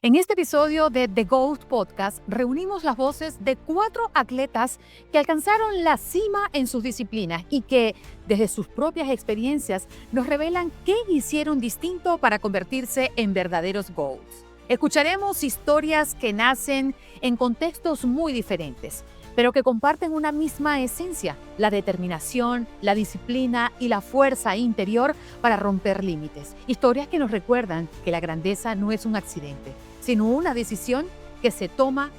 En este episodio de The GOAT Podcast reunimos las voces de 4 atletas que alcanzaron la cima en sus disciplinas y que, desde sus propias experiencias, nos revelan qué hicieron distinto para convertirse en verdaderos GOATs. Escucharemos historias que nacen en contextos muy diferentes, pero que comparten una misma esencia: la determinación, la disciplina y la fuerza interior para romper límites. Historias que nos recuerdan que la grandeza no es un accidente, sino una decisión que se toma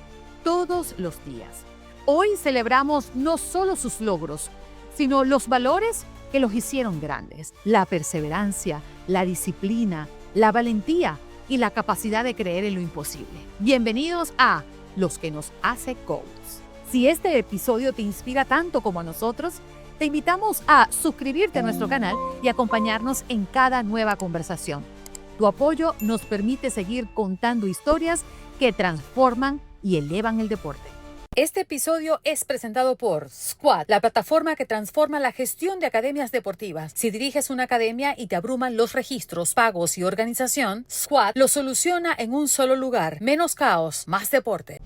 todos los días. Hoy celebramos no solo sus logros, sino los valores que los hicieron grandes: la perseverancia, la disciplina, la valentía y la capacidad de creer en lo imposible. Bienvenidos a Los que nos hace GOATs. Si este episodio te inspira tanto como a nosotros, te invitamos a suscribirte a nuestro canal y acompañarnos en cada nueva conversación. Tu apoyo nos permite seguir contando historias que transforman y elevan el deporte. Este episodio es presentado por Squad, la plataforma que transforma la gestión de academias deportivas. Si diriges una academia y te abruman los registros, pagos y organización, Squad lo soluciona en un solo lugar. Menos caos, más deporte.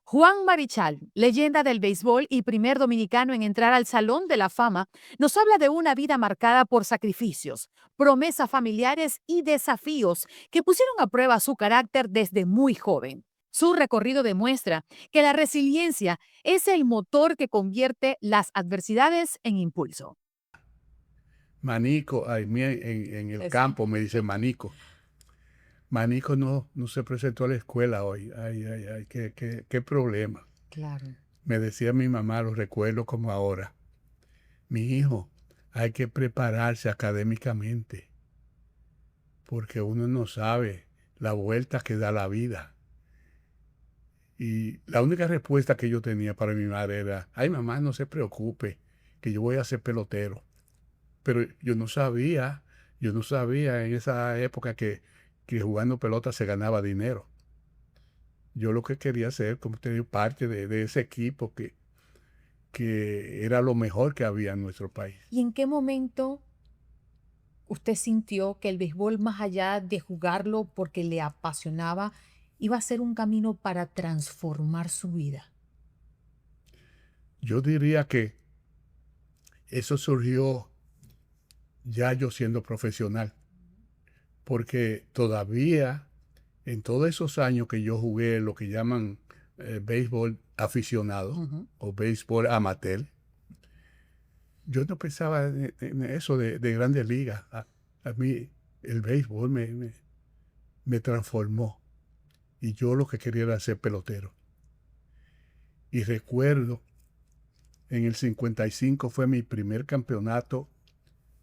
Juan Marichal, leyenda del béisbol y primer dominicano en entrar al Salón de la Fama, nos habla de una vida marcada por sacrificios, promesas familiares y desafíos que pusieron a prueba su carácter desde muy joven. Su recorrido demuestra que la resiliencia es el motor que convierte las adversidades en impulso. Manico, en el campo me dicen Manico. Manico no se presentó a la escuela hoy. Ay, qué problema. Claro. Me decía mi mamá, lo recuerdo como ahora. Mi hijo, hay que prepararse académicamente, porque uno no sabe la vuelta que da la vida. Y la única respuesta que yo tenía para mi madre era: ay, mamá, no se preocupe, que yo voy a ser pelotero. Pero yo no sabía en esa época que jugando pelota se ganaba dinero. Yo lo que quería hacer, como te digo, parte de ese equipo que era lo mejor que había en nuestro país. ¿Y en qué momento usted sintió que el béisbol, más allá de jugarlo porque le apasionaba, iba a ser un camino para transformar su vida? Yo diría que eso surgió ya yo siendo profesional, porque todavía en todos esos años que yo jugué lo que llaman béisbol aficionado o béisbol amateur, yo no pensaba en eso de grandes ligas. A mí el béisbol me transformó y yo lo que quería era ser pelotero. Y recuerdo, en el 55 fue mi primer campeonato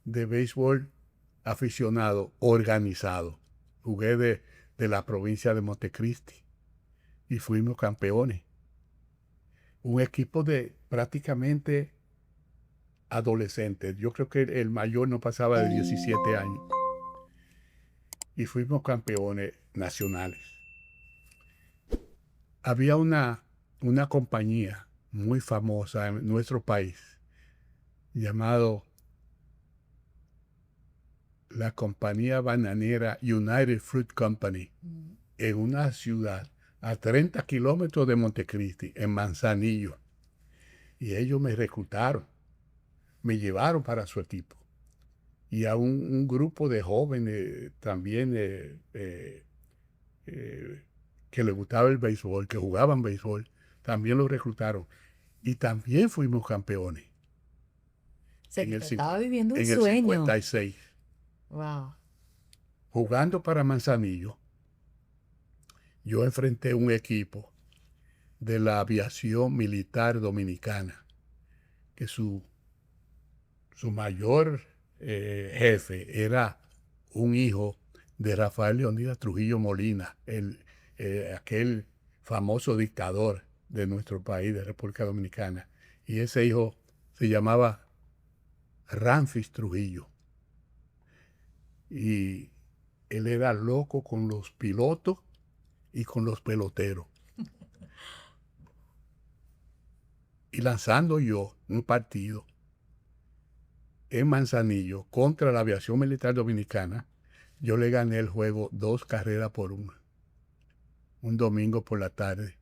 de béisbol aficionado organizado. Jugué de la provincia de Montecristi y fuimos campeones. Un equipo de prácticamente adolescentes. Yo creo que el mayor no pasaba de 17 años. Y fuimos campeones nacionales. Había una compañía muy famosa en nuestro país llamado la compañía bananera United Fruit Company, en una ciudad a 30 kilómetros de Montecristi, en Manzanillo. Y ellos me reclutaron, me llevaron para su equipo. Y a un grupo de jóvenes también que les gustaba el béisbol, que jugaban béisbol, también los reclutaron. Y también fuimos campeones. Estaba viviendo un en el sueño. 56. Wow. Jugando para Manzanillo, yo enfrenté un equipo de la aviación militar dominicana, que su mayor jefe era un hijo de Rafael Leónidas Trujillo Molina, aquel famoso dictador de nuestro país, de República Dominicana. Y ese hijo se llamaba Ramfis Trujillo. Y él era loco con los pilotos y con los peloteros. Y lanzando yo un partido en Manzanillo contra la aviación militar dominicana, yo le gané el juego 2 carreras por 1, un domingo por la tarde.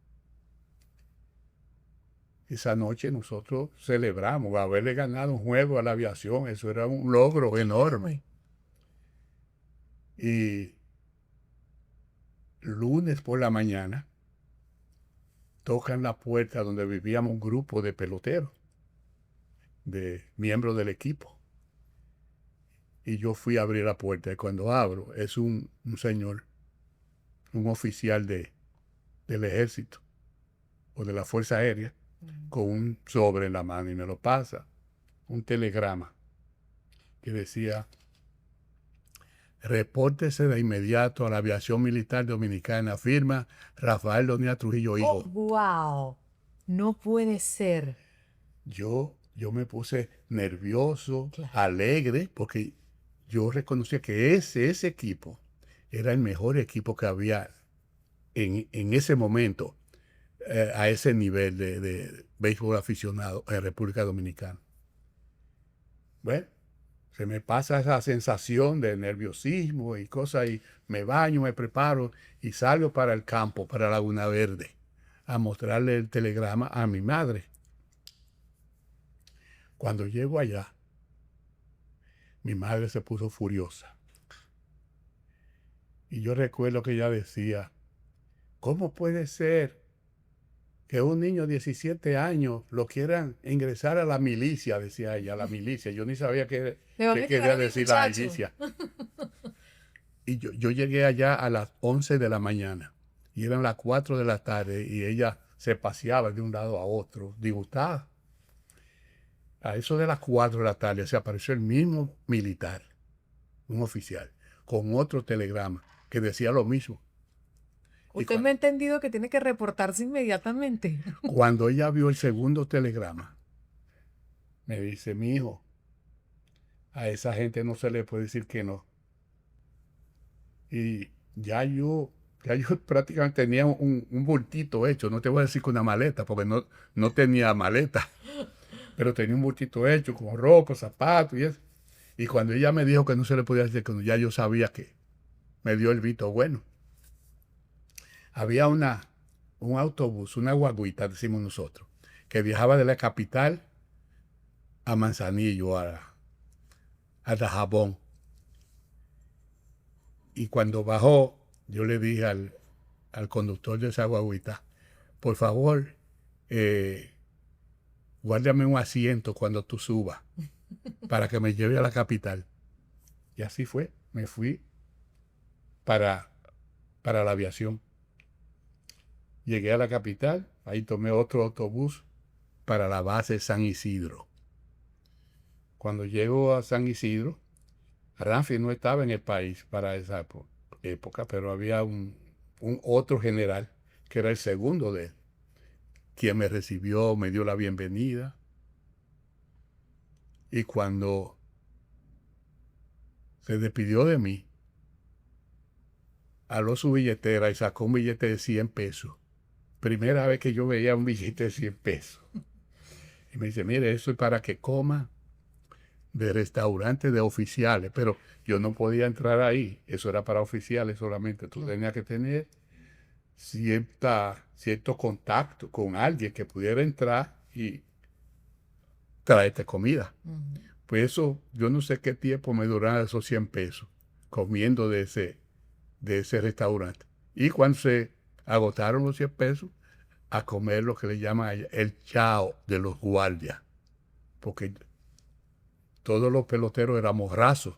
Esa noche nosotros celebramos haberle ganado un juego a la aviación. Eso era un logro enorme. Y lunes por la mañana tocan la puerta donde vivíamos un grupo de peloteros, de miembros del equipo. Y yo fui a abrir la puerta y cuando abro es un señor, un oficial del ejército o de la Fuerza Aérea, con un sobre en la mano y me lo pasa, un telegrama que decía: repórtese de inmediato a la aviación militar dominicana, firma Rafael Leonidas Trujillo, hijo. Oh, wow, no puede ser. Yo me puse nervioso, Claro. alegre, porque yo reconocía que ese equipo era el mejor equipo que había en ese momento, a ese nivel de béisbol aficionado en República Dominicana. Bueno, se me pasa esa sensación de nerviosismo y cosas, y me baño, me preparo y salgo para el campo, para Laguna Verde, a mostrarle el telegrama a mi madre. Cuando llego allá, mi madre se puso furiosa. Y yo recuerdo que ella decía: ¿cómo puede ser que un niño de 17 años lo quieran ingresar a la milicia? Decía ella, la milicia. Yo ni sabía qué quería decir la milicia. Y yo llegué allá a las 11 de la mañana y eran las 4 de la tarde y ella se paseaba de un lado a otro, disgustada. A eso de las 4 de la tarde se apareció el mismo militar, un oficial, con otro telegrama que decía lo mismo. Usted me ha entendido que tiene que reportarse inmediatamente. Cuando ella vio el segundo telegrama, me dice: mi hijo, a esa gente no se le puede decir que no. Y ya yo prácticamente tenía un bultito hecho. No te voy a decir con una maleta, porque no tenía maleta. Pero tenía un bultito hecho con ropa, zapatos y eso. Y cuando ella me dijo que no se le podía decir que no, ya yo sabía que me dio el visto bueno. Había un autobús, una guaguita, decimos nosotros, que viajaba de la capital a Manzanillo, a Dajabón. Y cuando bajó, yo le dije al conductor de esa guaguita: por favor, guárdame un asiento cuando tú subas, para que me lleve a la capital. Y así fue, me fui para la aviación. Llegué a la capital, ahí tomé otro autobús para la base San Isidro. Cuando llego a San Isidro, Ramfi no estaba en el país para esa época, pero había un otro general que era el segundo de él, quien me recibió, me dio la bienvenida. Y cuando se despidió de mí, aló su billetera y sacó un billete de 100 pesos. Primera vez que yo veía un billete de 100 pesos. Y me dice: mire, eso es para que coma de restaurantes de oficiales. Pero yo no podía entrar ahí. Eso era para oficiales solamente. Tú tenías que tener cierto contacto con alguien que pudiera entrar y traerte comida. Pues eso, yo no sé qué tiempo me duraron esos 100 pesos comiendo de ese restaurante. Y cuando se agotaron los 100 pesos, a comer lo que le llaman el chao de los guardias. Porque todos los peloteros éramos rasos.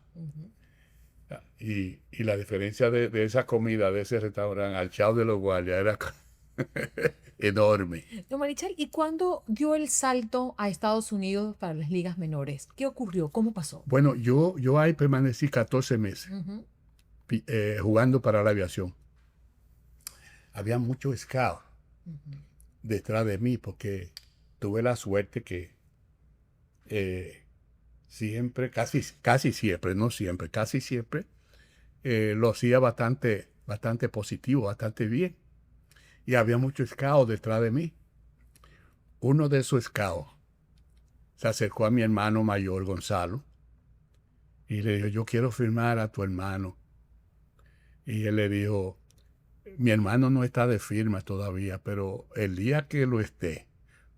Y la diferencia de esa comida, de ese restaurante, al chao de los guardias, era enorme. Don Marichal, ¿y cuándo dio el salto a Estados Unidos para las ligas menores? ¿Qué ocurrió? ¿Cómo pasó? Bueno, yo ahí permanecí 14 meses jugando para la aviación. Había mucho scout detrás de mí porque tuve la suerte que siempre, casi siempre, no siempre, casi siempre, lo hacía bastante positivo, bastante bien. Y había muchos scouts detrás de mí. Uno de esos scouts se acercó a mi hermano mayor, Gonzalo, y le dijo: yo quiero firmar a tu hermano Y él le dijo, mi hermano no está de firma todavía, pero el día que lo esté,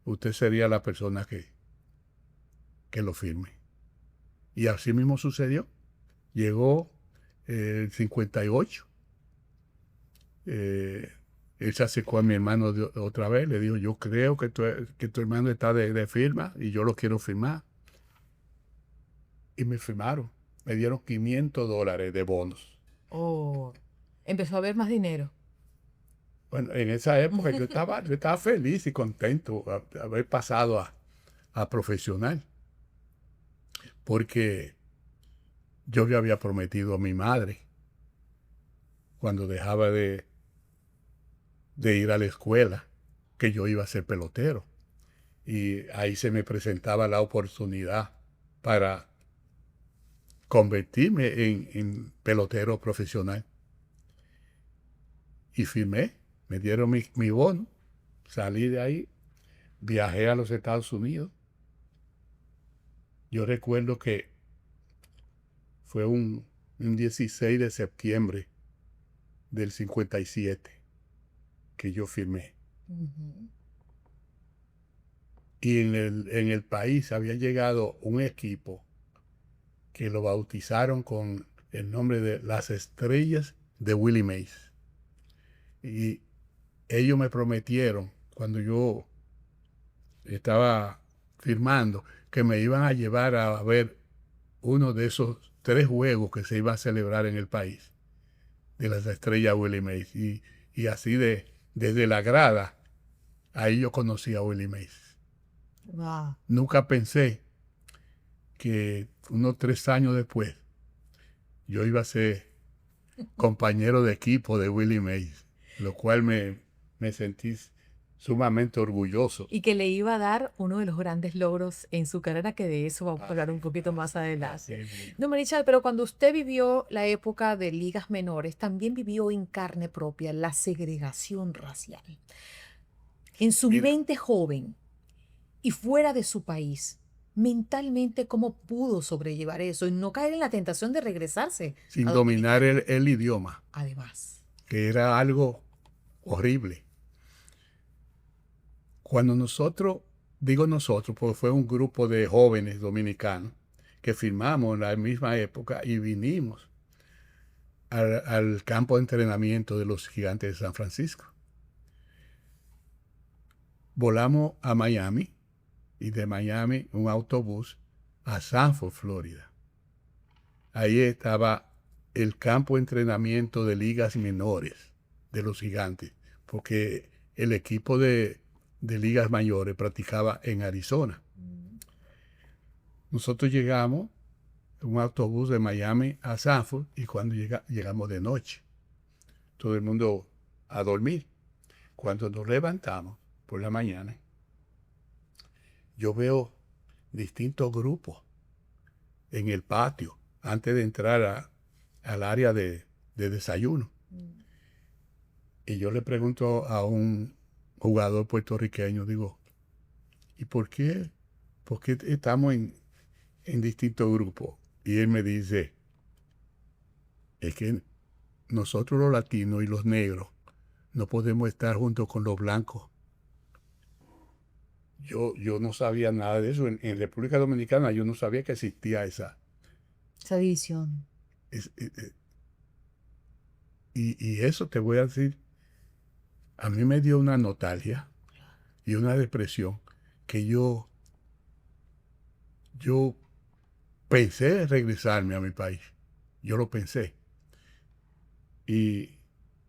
usted sería la persona que lo firme. Y así mismo sucedió. Llegó el 58. Él se acercó a mi hermano otra vez, le dijo, yo creo que tu hermano está de firma y yo lo quiero firmar. Y me firmaron. Me dieron $500 de bonos. Oh, empezó a haber más dinero. Bueno, en esa época yo estaba feliz y contento de haber pasado a profesional. Porque yo le había prometido a mi madre, cuando dejaba de ir a la escuela, que yo iba a ser pelotero. Y ahí se me presentaba la oportunidad para convertirme en pelotero profesional. Y firmé, me dieron mi bono, salí de ahí, viajé a los Estados Unidos. Yo recuerdo que fue un 16 de septiembre del 57 que yo firmé. Ujú. Y en el país había llegado un equipo que lo bautizaron con el nombre de las Estrellas de Willie Mays. Y ellos me prometieron, cuando yo estaba firmando, que me iban a llevar a ver uno de esos 3 juegos que se iba a celebrar en el país, de las Estrellas Willie Mays. Y así desde la grada, ahí yo conocí a Willie Mays. Wow. Nunca pensé que unos 3 años después yo iba a ser compañero de equipo de Willie Mays, lo cual me sentí sumamente orgulloso. Y que le iba a dar uno de los grandes logros en su carrera, que de eso vamos a hablar un poquito más adelante. No, Marichal, pero cuando usted vivió la época de ligas menores, también vivió en carne propia la segregación racial. En su Mira, mente joven y fuera de su país, mentalmente, ¿cómo pudo sobrellevar eso y no caer en la tentación de regresarse sin a dominar Dominicana? el idioma, Además. que era algo horrible. Cuando nosotros, digo nosotros, porque fue un grupo de jóvenes dominicanos que firmamos en la misma época y vinimos al campo de entrenamiento de los Gigantes de San Francisco. Volamos a Miami y de Miami un autobús a Sanford, Florida. Ahí estaba el campo de entrenamiento de ligas menores de los Gigantes, porque el equipo de ligas mayores practicaba en Arizona. Nosotros llegamos en un autobús de Miami a Sanford y cuando llegamos de noche, todo el mundo a dormir. Cuando nos levantamos por la mañana, yo veo distintos grupos en el patio antes de entrar al área de desayuno. Y yo le pregunto a un jugador puertorriqueño, digo, ¿y por qué estamos en distintos grupos? Y él me dice, es que nosotros los latinos y los negros no podemos estar juntos con los blancos. Yo no sabía nada de eso. En República Dominicana yo no sabía que existía esa división. Y eso te voy a decir, a mí me dio una nostalgia y una depresión que yo pensé regresarme a mi país. Yo lo pensé. Y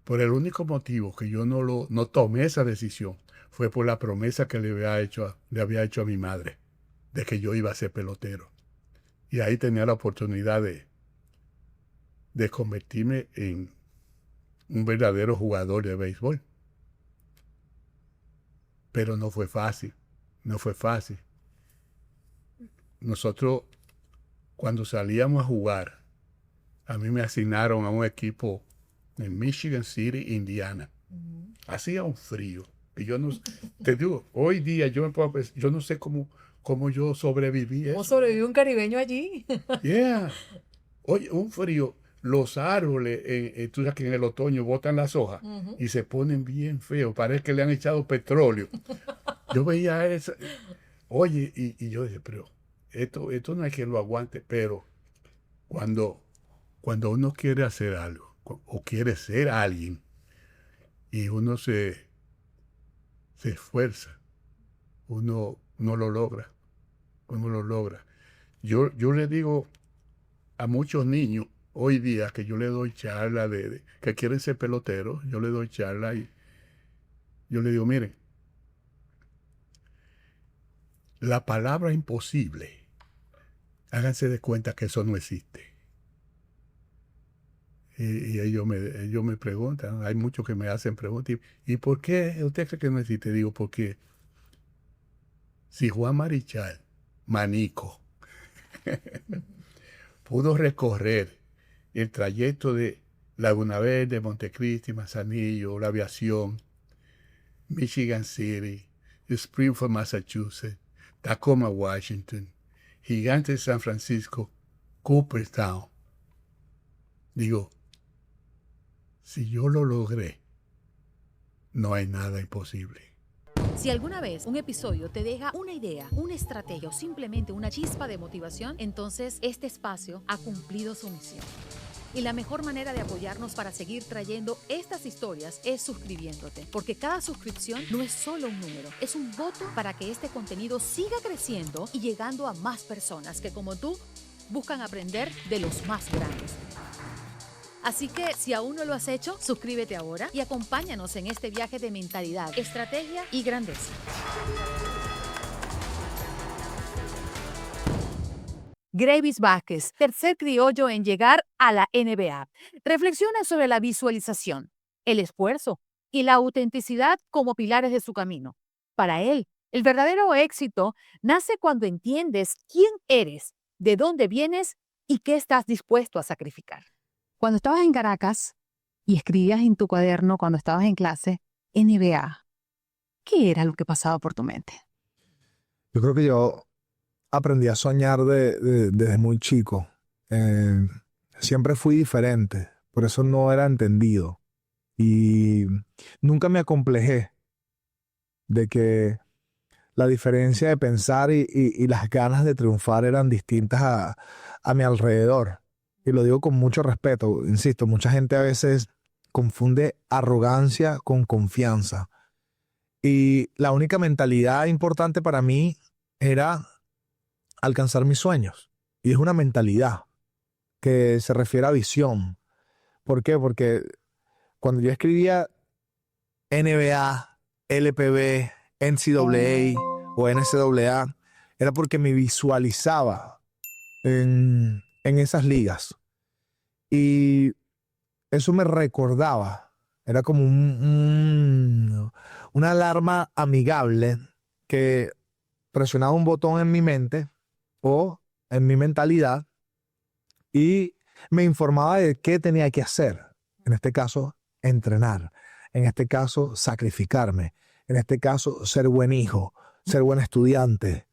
por el único motivo que yo no tomé esa decisión fue por la promesa que le había hecho a mi madre de que yo iba a ser pelotero. Y ahí tenía la oportunidad de convertirme en un verdadero jugador de béisbol. Pero no fue fácil, no fue fácil. Nosotros, cuando salíamos a jugar, a mí me asignaron a un equipo en Michigan City, Indiana. Hacía un frío. Y yo no, te digo, hoy día yo no sé cómo yo sobreviví ¿Cómo eso. sobrevivió un caribeño allí? Yeah. Oye, un frío. los árboles, tú sabes que en el otoño botan las hojas y se ponen bien feos, parece que le han echado petróleo. Yo veía eso, oye, y yo dije, pero esto no hay quien lo aguante, pero cuando uno quiere hacer algo o quiere ser alguien y uno se esfuerza, uno lo logra, uno lo logra. Yo le digo a muchos niños hoy día que yo le doy charla que quieren ser peloteros, yo le doy charla y yo le digo, miren, la palabra imposible, háganse de cuenta que eso no existe. Y ellos me preguntan, hay muchos que me hacen preguntas, ¿y por qué usted cree que no existe? Digo, porque si Juan Marichal, Manico, pudo recorrer el trayecto de Laguna Verde, Montecristi, Manzanillo, la aviación, Michigan City, Springfield, Massachusetts, Tacoma, Washington, Gigantes de San Francisco, Cooperstown. Digo, si yo lo logré, no hay nada imposible. Si alguna vez un episodio te deja una idea, una estrategia o simplemente una chispa de motivación, entonces este espacio ha cumplido su misión. Y la mejor manera de apoyarnos para seguir trayendo estas historias es suscribiéndote, porque cada suscripción no es solo un número, es un voto para que este contenido siga creciendo y llegando a más personas que, como tú, buscan aprender de los más grandes. Así que, si aún no lo has hecho, suscríbete ahora y acompáñanos en este viaje de mentalidad, estrategia y grandeza. Gravis Vázquez, tercer criollo en llegar a la NBA, reflexiona sobre la visualización, el esfuerzo y la autenticidad como pilares de su camino. Para él, el verdadero éxito nace cuando entiendes quién eres, de dónde vienes y qué estás dispuesto a sacrificar. Cuando estabas en Caracas y escribías en tu cuaderno cuando estabas en clase, NBA, ¿qué era lo que pasaba por tu mente? Yo creo que yo aprendí a soñar desde muy chico. Siempre fui diferente, por eso no era entendido. Y nunca me acomplejé de que la diferencia de pensar y las ganas de triunfar eran distintas a mi alrededor. Y lo digo con mucho respeto. Insisto, mucha gente a veces confunde arrogancia con confianza. Y la única mentalidad importante para mí era alcanzar mis sueños. Y es una mentalidad que se refiere a visión. ¿Por qué? Porque cuando yo escribía NBA, LPB, NCAA o NCAA, era porque me visualizaba en esas ligas. Y eso me recordaba. Era como una alarma amigable que presionaba un botón en mi mente o en mi mentalidad y me informaba de qué tenía que hacer. En este caso, entrenar. En este caso, sacrificarme. En este caso, ser buen hijo, ser buen estudiante,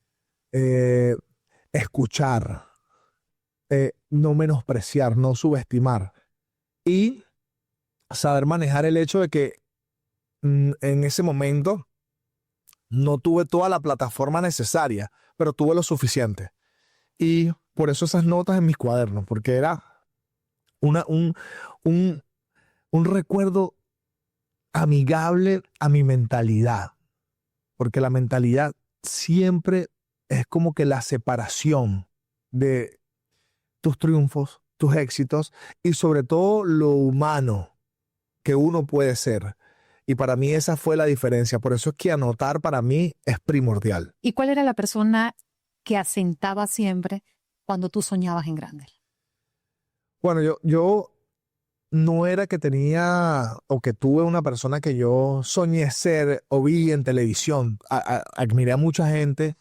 escuchar, no menospreciar, no subestimar y saber manejar el hecho de que en ese momento no tuve toda la plataforma necesaria, pero tuve lo suficiente. Y por eso esas notas en mis cuadernos, porque era un recuerdo amigable a mi mentalidad. Porque la mentalidad siempre es como que la separación de tus triunfos, tus éxitos y sobre todo lo humano que uno puede ser. Y para mí esa fue la diferencia. Por eso es que anotar para mí es primordial. ¿Y cuál era la persona que asentaba siempre cuando tú soñabas en grande? Bueno, yo no era que tenía o que tuve una persona que yo soñé ser o vi en televisión. Admiré a mucha gente.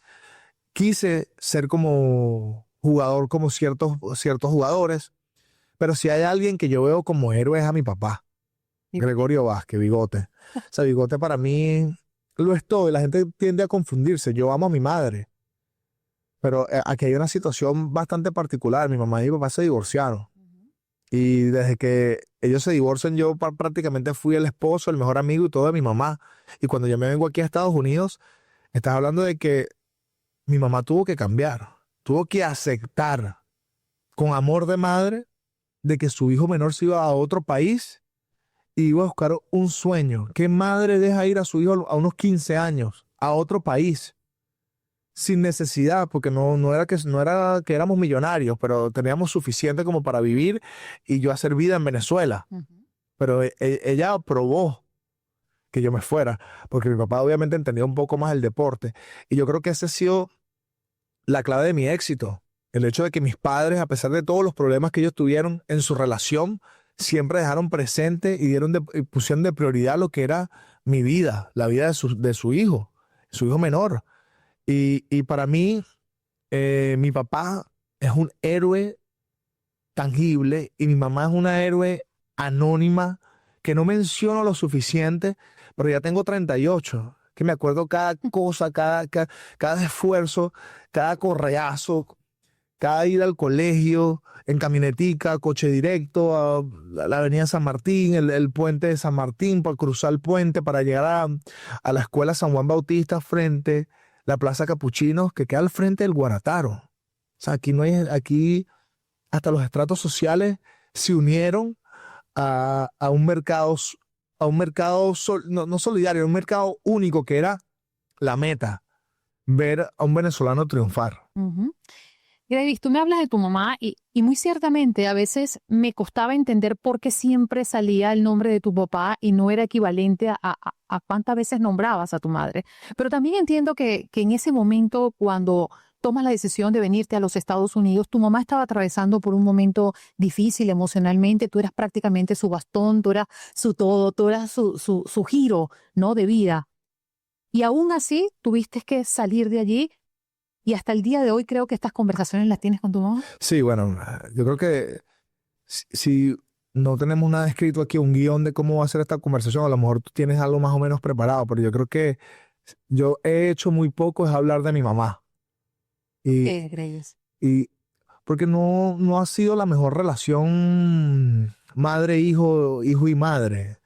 Quise ser como jugador, como ciertos jugadores. Pero si hay alguien que yo veo como héroe es a mi papá. Gregorio Vázquez, Bigote. O sea, Bigote para mí lo es todo y la gente tiende a confundirse. Yo amo a mi madre, pero aquí hay una situación bastante particular. Mi mamá y mi papá se divorciaron Y desde que ellos se divorcian, yo prácticamente fui el esposo, el mejor amigo y todo de mi mamá. Y cuando yo me vengo aquí a Estados Unidos, estás hablando de que mi mamá tuvo que cambiar, tuvo que aceptar con amor de madre de que su hijo menor se iba a otro país y iba a buscar un sueño. ¿Qué madre deja ir a su hijo a unos 15 años a otro país sin necesidad? Porque no era que éramos millonarios, pero teníamos suficiente como para vivir y yo hacer vida en Venezuela. Pero ella aprobó que yo me fuera, porque mi papá obviamente entendía un poco más el deporte. Y yo creo que ese ha sido la clave de mi éxito. El hecho de que mis padres, a pesar de todos los problemas que ellos tuvieron en su relación, siempre dejaron presente y y pusieron de prioridad lo que era mi vida, la vida de su hijo menor. Y para mí, mi papá es un héroe tangible y mi mamá es una héroe anónima que no menciono lo suficiente, pero ya tengo 38, que me acuerdo cada cosa, cada esfuerzo, cada correazo, cada ida al colegio, en camionetica, coche directo a la avenida San Martín, el puente de San Martín, para cruzar el puente, para llegar a la escuela San Juan Bautista, frente la Plaza Capuchinos, que queda al frente del Guarataro. O sea, aquí hasta los estratos sociales se unieron a un mercado, no solidario, un mercado único que era la meta, ver a un venezolano triunfar. Gravis, tú me hablas de tu mamá y muy ciertamente a veces me costaba entender por qué siempre salía el nombre de tu papá y no era equivalente a cuántas veces nombrabas a tu madre. Pero también entiendo que en ese momento, cuando tomas la decisión de venirte a los Estados Unidos, tu mamá estaba atravesando por un momento difícil emocionalmente, tú eras prácticamente su bastón, tú eras su todo, tú eras su giro, ¿no?, de vida. Y aún así tuviste que salir de allí. Y hasta el día de hoy creo que estas conversaciones las tienes con tu mamá. Sí, bueno, yo creo que si no tenemos nada escrito aquí, un guión de cómo va a ser esta conversación, a lo mejor tú tienes algo más o menos preparado, pero yo creo que yo he hecho muy poco es hablar de mi mamá. ¿Qué crees? Y porque no ha sido la mejor relación madre-hijo, hijo y madre.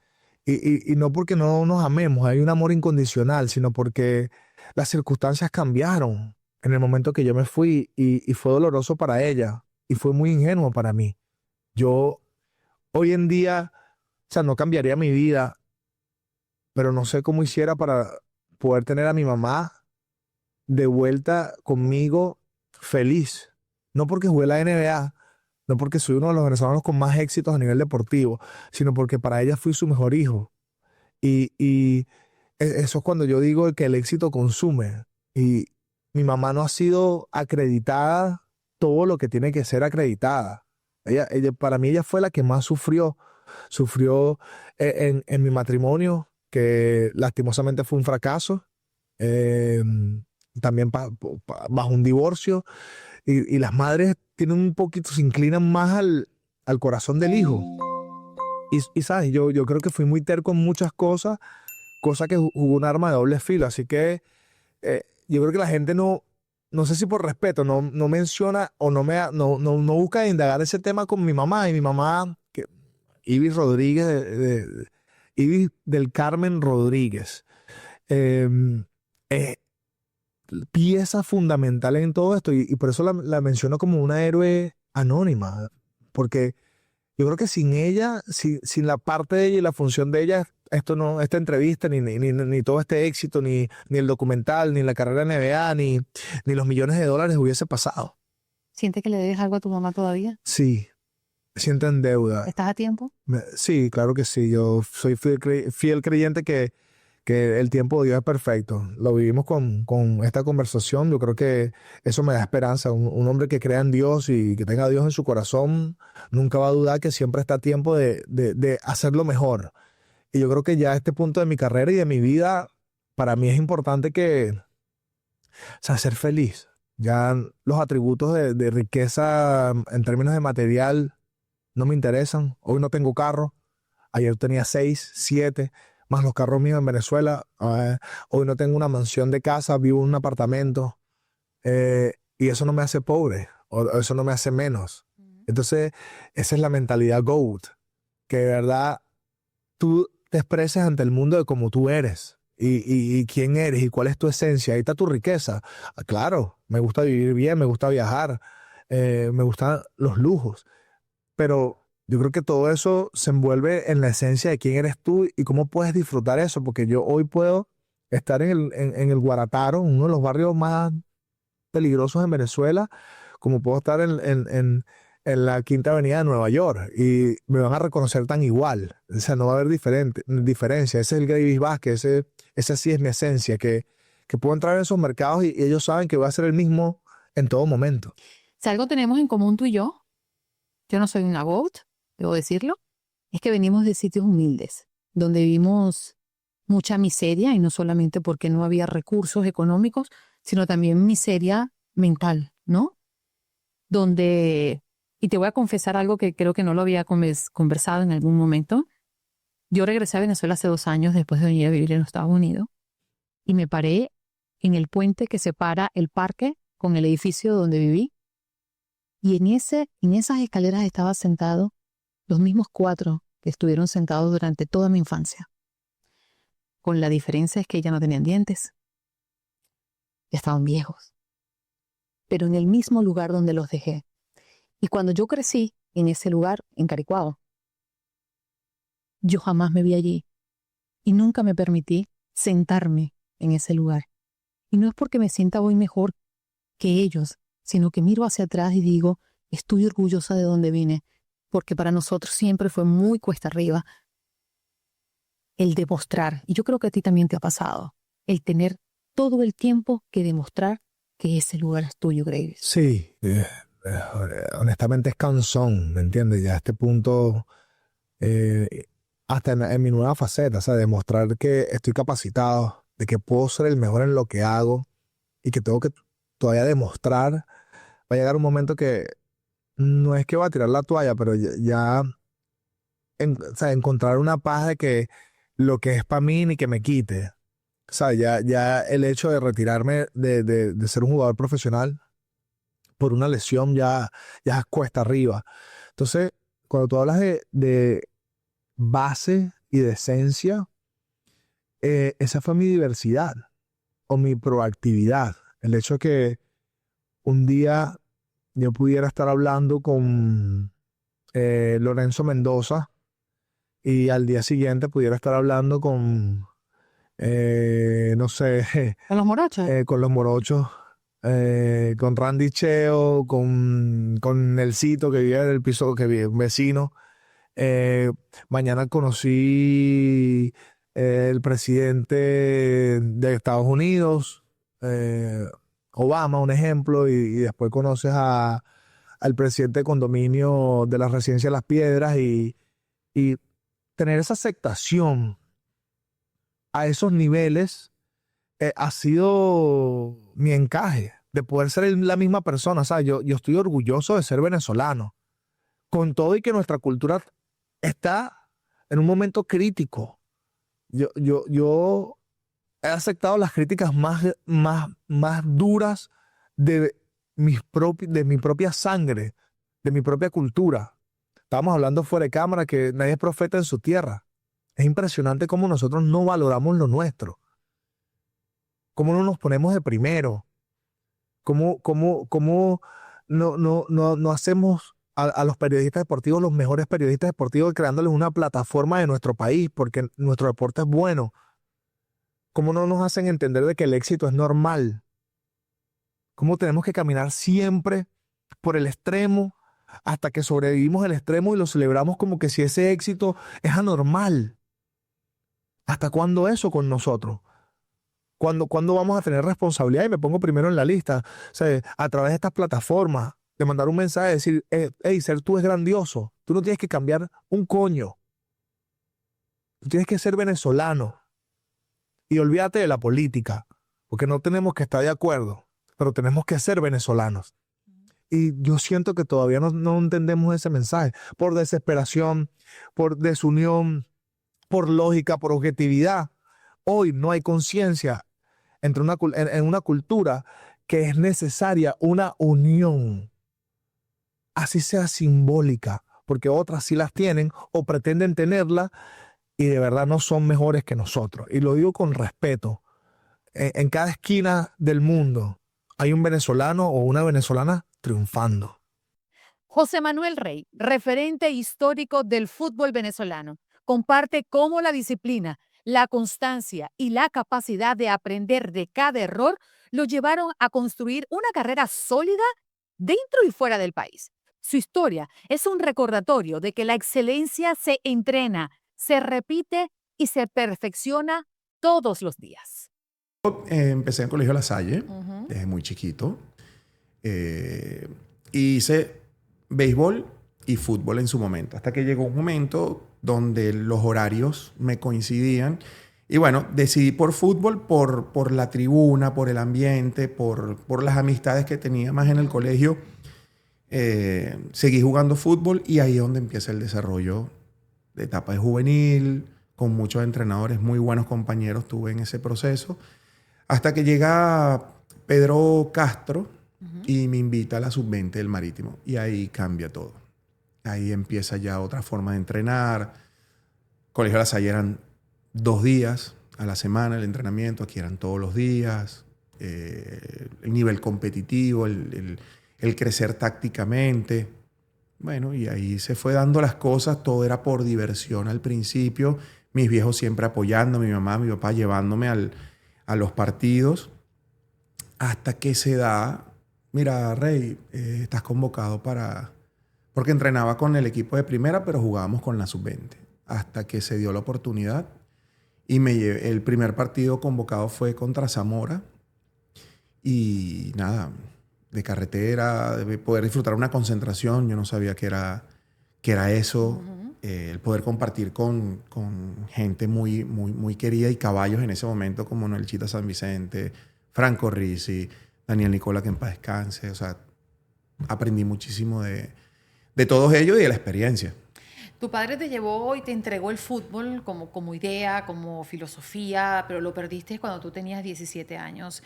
Y no porque no nos amemos, hay un amor incondicional, sino porque las circunstancias cambiaron en el momento que yo me fui y fue doloroso para ella y fue muy ingenuo para mí. Yo hoy en día, o sea, no cambiaría mi vida, pero no sé cómo hiciera para poder tener a mi mamá de vuelta conmigo feliz. No porque jugué la NBA, no porque soy uno de los venezolanos con más éxitos a nivel deportivo, sino porque para ella fui su mejor hijo. Y eso es cuando yo digo que el éxito consume. Y mi mamá no ha sido acreditada todo lo que tiene que ser acreditada. Para mí ella fue la que más sufrió. Sufrió en mi matrimonio, que lastimosamente fue un fracaso. También bajo un divorcio. Y las madres tienen un poquito, se inclinan más al corazón del hijo. Y sabes, yo creo que fui muy terco en muchas cosas, cosa que jugó un arma de doble filo. Así que yo creo que la gente no sé si por respeto, no menciona o no busca indagar ese tema con mi mamá. Y mi mamá, Ibis Rodríguez, Ibis del Carmen Rodríguez, eh, eh, pieza fundamental en todo esto. Y por eso la menciono como una héroe anónima, porque yo creo que sin ella, sin la parte de ella y la función de ella, esta entrevista, ni todo este éxito, ni el documental, ni la carrera en NBA, ni los millones de dólares hubiese pasado. ¿Sientes que le debes algo a tu mamá todavía? Sí, me siento en deuda. ¿Estás a tiempo? Sí, claro que sí. Yo soy fiel creyente que el tiempo de Dios es perfecto. Lo vivimos con esta conversación. Yo creo que eso me da esperanza. Un hombre que crea en Dios y que tenga a Dios en su corazón nunca va a dudar que siempre está a tiempo de hacerlo mejor. Y yo creo que ya a este punto de mi carrera y de mi vida, para mí es importante o sea, ser feliz. Ya los atributos de riqueza en términos de material no me interesan. Hoy no tengo carro. Ayer tenía 6, 7, más los carros míos en Venezuela. Hoy no tengo una mansión de casa, vivo en un apartamento. Y eso no me hace pobre, o eso no me hace menos. Entonces, esa es la mentalidad GOAT, que de verdad tú te expreses ante el mundo de cómo tú eres y quién eres y cuál es tu esencia. Ahí está tu riqueza. Claro, me gusta vivir bien, me gusta viajar, me gustan los lujos, pero yo creo que todo eso se envuelve en la esencia de quién eres tú y cómo puedes disfrutar eso, porque yo hoy puedo estar en el Guarataro, uno de los barrios más peligrosos en Venezuela, como puedo estar en la Quinta Avenida de Nueva York y me van a reconocer tan igual. O sea, no va a haber diferencia. Ese es el Gravis Vázquez, esa sí es mi esencia, que puedo entrar en esos mercados y ellos saben que voy a ser el mismo en todo momento. Si algo tenemos en común tú y yo no soy una GOAT, debo decirlo, es que venimos de sitios humildes, donde vivimos mucha miseria, y no solamente porque no había recursos económicos, sino también miseria mental, ¿no? Donde, y te voy a confesar algo que creo que no lo había conversado en algún momento. Yo regresé a Venezuela hace 2 años después de venir a vivir en los Estados Unidos y me paré en el puente que separa el parque con el edificio donde viví. Y en esas escaleras estaba sentado los mismos 4 que estuvieron sentados durante toda mi infancia. Con la diferencia es que ya no tenían dientes. Ya estaban viejos. Pero en el mismo lugar donde los dejé. Y cuando yo crecí en ese lugar, en Caricuao, yo jamás me vi allí. Y nunca me permití sentarme en ese lugar. Y no es porque me sienta hoy mejor que ellos, sino que miro hacia atrás y digo, estoy orgullosa de donde vine, porque para nosotros siempre fue muy cuesta arriba el demostrar, y yo creo que a ti también te ha pasado, el tener todo el tiempo que demostrar que ese lugar es tuyo, Gravis. Sí, honestamente es cansón, ¿me entiendes? Ya a este punto, hasta en mi nueva faceta, o sea, demostrar que estoy capacitado, de que puedo ser el mejor en lo que hago y que tengo que todavía demostrar. Va a llegar un momento que no es que va a tirar la toalla, pero o sea, encontrar una paz de que lo que es para mí ni que me quite. O sea, ya el hecho de retirarme de ser un jugador profesional por una lesión ya es cuesta arriba. Entonces, cuando tú hablas de base y de esencia, esa fue mi diversidad o mi proactividad. El hecho de que un día yo pudiera estar hablando con Lorenzo Mendoza y al día siguiente pudiera estar hablando con, no sé, ¿Con los morochos? con los morochos, con Randy Cheo, con Nelsito que vivía en el piso, que vive un vecino. Mañana conocí el presidente de Estados Unidos, Obama, un ejemplo, y después conoces al presidente de condominio de la Residencia de Las Piedras y tener esa aceptación a esos niveles ha sido mi encaje de poder ser la misma persona. O sea, yo estoy orgulloso de ser venezolano, con todo y que nuestra cultura está en un momento crítico. Yo he aceptado las críticas más duras de de mi propia sangre, de mi propia cultura. Estábamos hablando fuera de cámara que nadie es profeta en su tierra. Es impresionante cómo nosotros no valoramos lo nuestro, cómo no nos ponemos de primero, cómo no hacemos a los periodistas deportivos los mejores periodistas deportivos creándoles una plataforma de nuestro país, porque nuestro deporte es bueno. Cómo no nos hacen entender de que el éxito es normal. Cómo tenemos que caminar siempre por el extremo hasta que sobrevivimos el extremo y lo celebramos como que si ese éxito es anormal. ¿Hasta cuándo eso con nosotros? ¿Cuándo vamos a tener responsabilidad? Y me pongo primero en la lista. O sea, a través de estas plataformas, de mandar un mensaje, de decir, hey, ser tú es grandioso. Tú no tienes que cambiar un coño. Tú tienes que ser venezolano. Y olvídate de la política, porque no tenemos que estar de acuerdo, pero tenemos que ser venezolanos. Y yo siento que todavía no entendemos ese mensaje, por desesperación, por desunión, por lógica, por objetividad. Hoy no hay conciencia en una cultura que es necesaria una unión. así sea simbólica, porque otras sí las tienen o pretenden tenerla y de verdad no son mejores que nosotros. Y lo digo con respeto. En cada esquina del mundo hay un venezolano o una venezolana triunfando. José Manuel Rey, referente histórico del fútbol venezolano, comparte cómo la disciplina, la constancia y la capacidad de aprender de cada error lo llevaron a construir una carrera sólida dentro y fuera del país. Su historia es un recordatorio de que la excelencia se entrena, se repite y se perfecciona todos los días. Empecé en el Colegio La Salle, desde muy chiquito. Hice béisbol y fútbol en su momento, hasta que llegó un momento donde los horarios me coincidían. Y bueno, decidí por fútbol, por la tribuna, por el ambiente, por las amistades que tenía más en el colegio. Seguí jugando fútbol y ahí es donde empieza el desarrollo de etapa de juvenil, con muchos entrenadores, muy buenos compañeros tuve en ese proceso. Hasta que llega Pedro Castro y me invita a la sub-20 del Marítimo. Y ahí cambia todo. Ahí empieza ya otra forma de entrenar. Colegio de La Salle eran 2 días a la semana el entrenamiento. Aquí eran todos los días. El nivel competitivo, el crecer tácticamente. Bueno, y ahí se fue dando las cosas. Todo era por diversión al principio. Mis viejos siempre apoyando, mi mamá, mi papá llevándome a los partidos, hasta que se da, mira, Rey, estás convocado porque entrenaba con el equipo de primera, pero jugábamos con la sub-20, hasta que se dio la oportunidad y el primer partido convocado fue contra Zamora y nada, de carretera, de poder disfrutar una concentración, yo no sabía que era eso. El poder compartir con gente muy, muy, muy querida y caballos en ese momento como Noel Chita San Vicente, Franco Risi, Daniel Nicola, que en paz descanse. O sea, aprendí muchísimo de todos ellos y de la experiencia. Tu padre te llevó y te entregó el fútbol como idea, como filosofía, pero lo perdiste cuando tú tenías 17 años.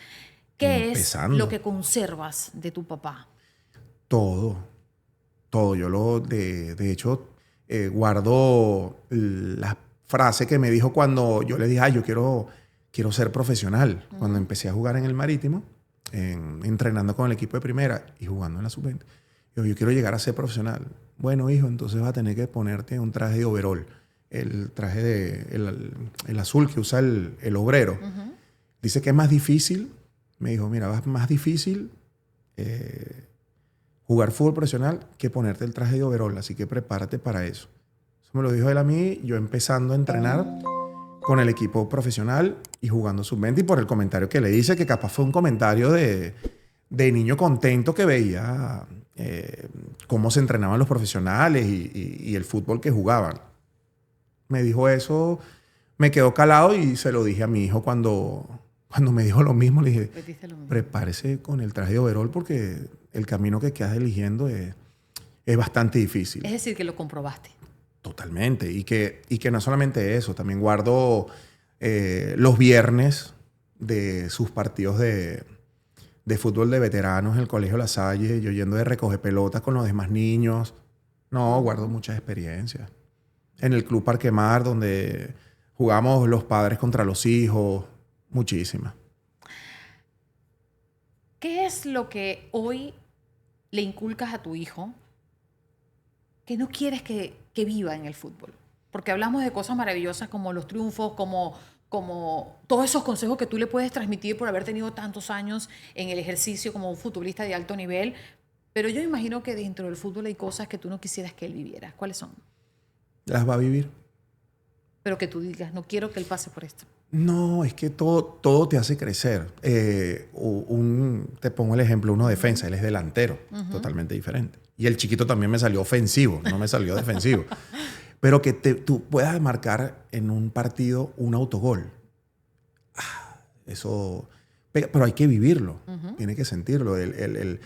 ¿Qué Empezando. es lo que conservas de tu papá? Todo. De hecho, guardo la frase que me dijo cuando yo le dije, yo quiero ser profesional. Cuando empecé a jugar en el Marítimo, entrenando con el equipo de primera y jugando en la sub-20. Yo quiero llegar a ser profesional. Bueno, hijo, entonces vas a tener que ponerte un traje de overol. El traje el azul que usa el obrero. Dice que es más difícil. Me dijo, mira, va más difícil jugar fútbol profesional que ponerte el traje de overol, así que prepárate para eso. Eso me lo dijo él a mí, yo empezando a entrenar con el equipo profesional y jugando sub-20, y por el comentario que le hice, que capaz fue un comentario de niño contento que veía cómo se entrenaban los profesionales y el fútbol que jugaban. Me dijo eso, me quedó calado y se lo dije a mi hijo cuando me dijo lo mismo. Le dije, prepárese con el traje de overol porque el camino que quedas eligiendo es bastante difícil. Es decir, que lo comprobaste. Totalmente. Y que no solamente eso, también guardo los viernes de sus partidos de fútbol de veteranos en el Colegio La Salle, yo yendo de recoger pelotas con los demás niños. No, guardo muchas experiencias. En el Club Parque Mar, donde jugamos los padres contra los hijos, muchísimas. ¿Qué es lo que hoy le inculcas a tu hijo que no quieres que viva en el fútbol? Porque hablamos de cosas maravillosas como los triunfos, como todos esos consejos que tú le puedes transmitir por haber tenido tantos años en el ejercicio como un futbolista de alto nivel. Pero yo imagino que dentro del fútbol hay cosas que tú no quisieras que él viviera. ¿Cuáles son? Las va a vivir. Pero que tú digas, no quiero que él pase por esto. No, es que todo te hace crecer. Te pongo el ejemplo, uno defensa, él es delantero, totalmente diferente. Y el chiquito también me salió ofensivo, no me salió defensivo. Pero que tú puedas marcar en un partido un autogol. Eso... Pero hay que vivirlo, tiene que sentirlo. El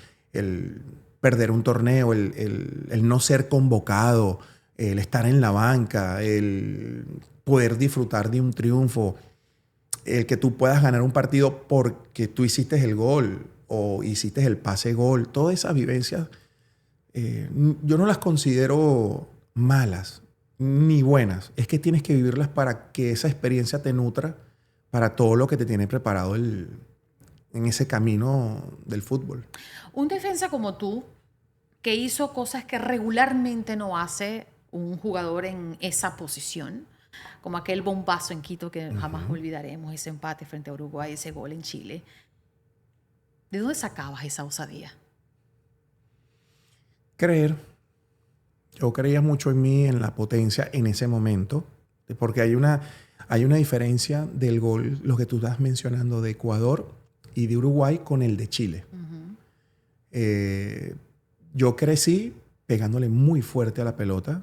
perder un torneo, el no ser convocado, el estar en la banca, el poder disfrutar de un triunfo, el que tú puedas ganar un partido porque tú hiciste el gol o hiciste el pase gol, todas esas vivencias yo no las considero malas ni buenas. Es que tienes que vivirlas para que esa experiencia te nutra para todo lo que te tiene preparado en ese camino del fútbol. Un defensa como tú, que hizo cosas que regularmente no hace un jugador en esa posición, como aquel bombazo en Quito que jamás olvidaremos, ese empate frente a Uruguay, ese gol en Chile. ¿De dónde sacabas esa osadía? Creer. Yo creía mucho en mí, en la potencia en ese momento, porque hay una diferencia del gol, lo que tú estás mencionando, de Ecuador y de Uruguay con el de Chile. Yo crecí pegándole muy fuerte a la pelota.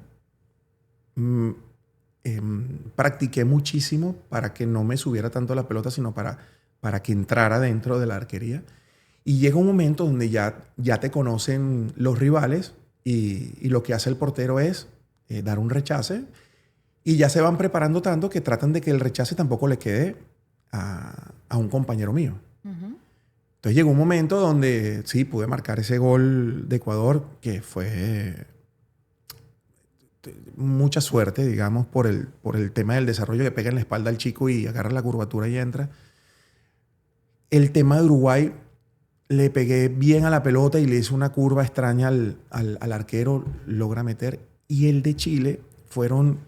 Practiqué muchísimo para que no me subiera tanto la pelota, sino para que entrara dentro de la arquería. Y llega un momento donde ya te conocen los rivales y lo que hace el portero es dar un rechace, y ya se van preparando tanto que tratan de que el rechace tampoco le quede a un compañero mío. Entonces llegó un momento donde sí, pude marcar ese gol de Ecuador, que fue mucha suerte, digamos, por el tema del desarrollo, que pega en la espalda al chico y agarra la curvatura y entra. El tema de Uruguay, le pegué bien a la pelota y le hice una curva extraña al arquero, logra meter. Y el de Chile fueron,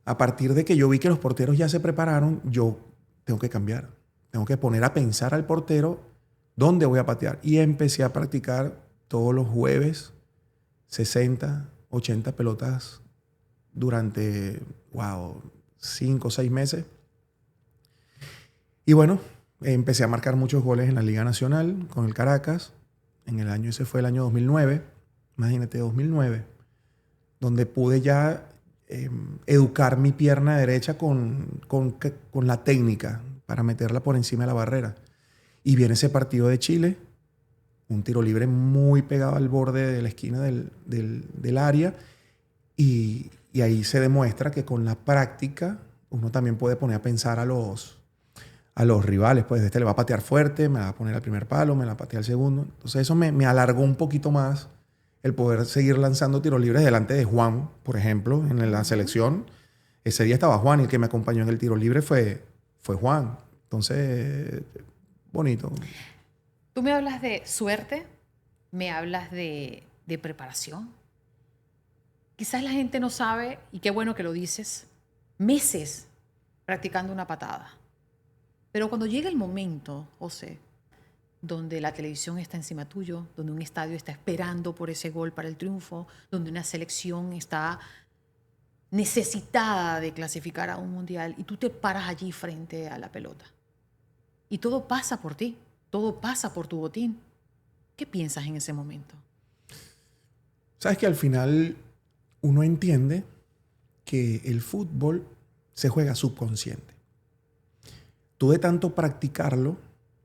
a partir de que yo vi que los porteros ya se prepararon, yo tengo que cambiar. Tengo que poner a pensar al portero dónde voy a patear. Y empecé a practicar todos los jueves 60, 80 pelotas durante, 5 o 6 meses. Y bueno, empecé a marcar muchos goles en la Liga Nacional con el Caracas. Ese fue el año 2009. Imagínate, 2009. Donde pude ya educar mi pierna derecha con la técnica para meterla por encima de la barrera. Y viene ese partido de Chile, un tiro libre muy pegado al borde de la esquina del área, y ahí se demuestra que con la práctica uno también puede poner a pensar a los rivales. Pues este le va a patear fuerte, me va a poner al primer palo, me la patea al segundo. Entonces eso me alargó un poquito más el poder seguir lanzando tiros libres delante de Juan, por ejemplo, en la selección. Ese día estaba Juan y el que me acompañó en el tiro libre fue Juan. Entonces, bonito. Tú me hablas de suerte, me hablas de preparación. Quizás la gente no sabe, y qué bueno que lo dices, meses practicando una patada. Pero cuando llega el momento, José, donde la televisión está encima tuyo, donde un estadio está esperando por ese gol para el triunfo, donde una selección está necesitada de clasificar a un mundial y tú te paras allí frente a la pelota y todo pasa por ti, todo pasa por tu botín, ¿qué piensas en ese momento? Sabes que al final uno entiende que el fútbol se juega subconsciente. Tú de tanto practicarlo,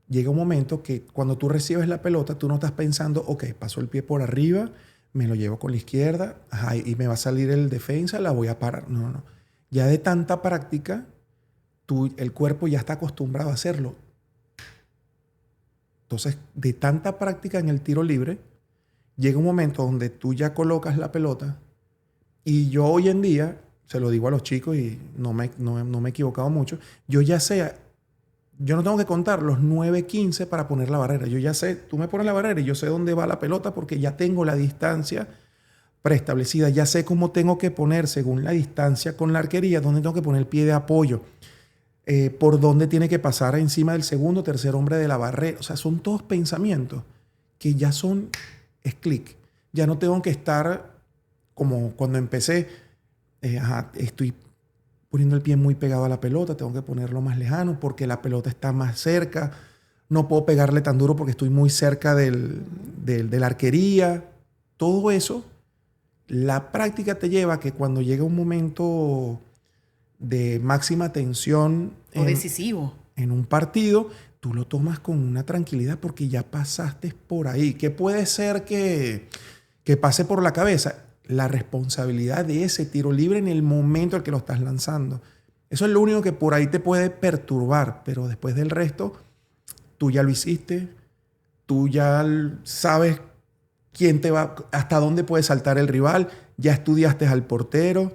llega un momento que cuando tú recibes la pelota, tú no estás pensando, ok, paso el pie por arriba, me lo llevo con la izquierda, y me va a salir el defensa, la voy a parar. No. Ya de tanta práctica, el cuerpo ya está acostumbrado a hacerlo. Entonces, de tanta práctica en el tiro libre, llega un momento donde tú ya colocas la pelota, y yo hoy en día, se lo digo a los chicos y no me he equivocado mucho, yo no tengo que contar los 9-15 para poner la barrera. Yo ya sé, tú me pones la barrera y yo sé dónde va la pelota porque ya tengo la distancia preestablecida. Ya sé cómo tengo que poner, según la distancia con la arquería, dónde tengo que poner el pie de apoyo, por dónde tiene que pasar encima del segundo o tercer hombre de la barrera. O sea, son todos pensamientos que ya es clic. Ya no tengo que estar como cuando empecé, estoy poniendo el pie muy pegado a la pelota, tengo que ponerlo más lejano porque la pelota está más cerca, no puedo pegarle tan duro porque estoy muy cerca de la arquería. Todo eso, la práctica te lleva a que cuando llega un momento de máxima tensión o decisivo en un partido, tú lo tomas con una tranquilidad porque ya pasaste por ahí. ¿Qué puede ser que pase por la cabeza? La responsabilidad de ese tiro libre en el momento en que lo estás lanzando. Eso es lo único que por ahí te puede perturbar, pero después del resto, tú ya lo hiciste, tú ya sabes hasta dónde puede saltar el rival, ya estudiaste al portero.